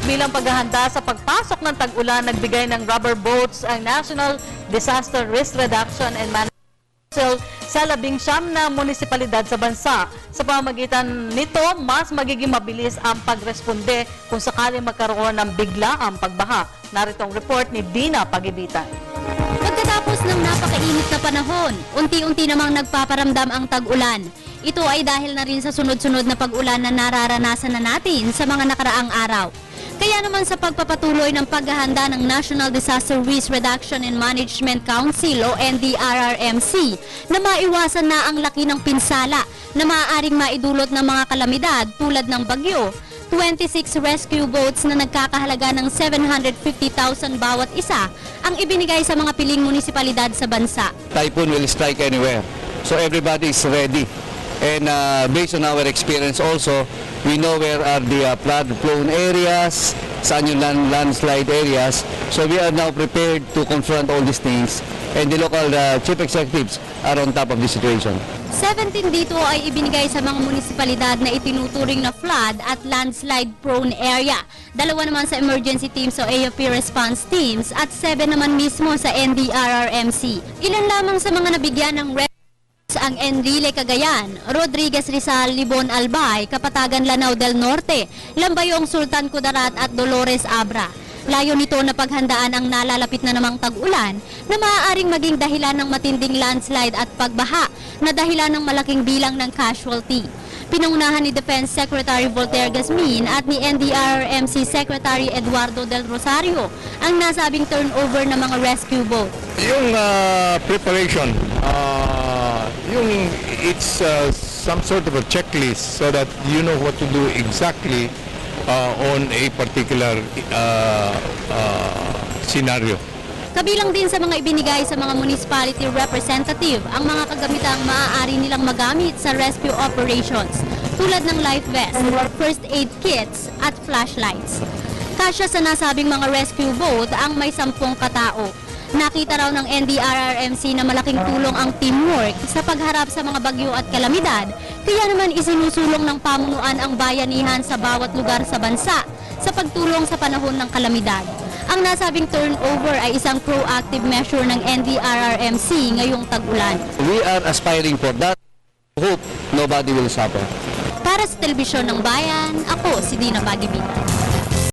bilang paghahanda sa pagpasok ng tag-ulan, nagbigay ng rubber boats ang National Disaster Risk Reduction and Management Council sa 19 na munisipalidad sa bansa. Sa pamamagitan nito, mas magiging mabilis ang pagresponde kung sakaling magkaroon ng biglaang pagbaha. Narito ang report ni Dina Pagibitan. Pagkatapos ng napakainit na panahon, unti-unti namang nagpaparamdam ang tag-ulan. Ito ay dahil na rin sa sunod-sunod na pag-ulan na nararanasan na natin sa mga nakaraang araw. Kaya naman sa pagpapatuloy ng paghahanda ng National Disaster Risk Reduction and Management Council o NDRRMC na maiwasan na ang laki ng pinsala na maaaring maidulot ng mga kalamidad tulad ng bagyo, 26 rescue boats na nagkakahalaga ng 750,000 bawat isa ang ibinigay sa mga piling munisipalidad sa bansa. Typhoon will strike anywhere, so everybody is ready. And based on our experience also, we know where are the flood-prone areas, saan yung landslide areas. So we are now prepared to confront all these things, and the local chief executives are on top of the situation. 17 dito ay ibinigay sa mga munisipalidad na itinuturing na flood at landslide-prone area. 2 naman sa emergency teams o AFP response teams at 7 naman mismo sa NDRRMC. Ilan lamang sa mga nabigyan ng ang Enrile Cagayan, Rodriguez Rizal, Libon Albay, Kapatagan Lanao del Norte, Lambayong Sultan Kudarat at Dolores Abra. Layo nito na paghandaan ang nalalapit na namang tag-ulan na maaaring maging dahilan ng matinding landslide at pagbaha na dahilan ng malaking bilang ng casualty. Pinangunahan ni Defense Secretary Voltaire Gasmin at ni NDRRMC Secretary Eduardo del Rosario ang nasabing turnover ng mga rescue boat. Yung preparation, it's some sort of a checklist so that you know what to do exactly on a particular scenario. Kabilang din sa mga ibinigay sa mga municipality representative ang mga kagamitang maaari nilang magamit sa rescue operations tulad ng life vest, first aid kits at flashlights. Kasya sa nasabing mga rescue boat ang may 10 katao. Nakita raw ng NDRRMC na malaking tulong ang teamwork sa pagharap sa mga bagyo at kalamidad, kaya naman isinusulong ng pamunuan ang bayanihan sa bawat lugar sa bansa sa pagtulong sa panahon ng kalamidad. Ang nasabing turnover ay isang proactive measure ng NDRRMC ngayong tag-ulan. We are aspiring for that. Hope nobody will suffer. Para sa Telebisyon ng Bayan, ako si Dina Pagibitan.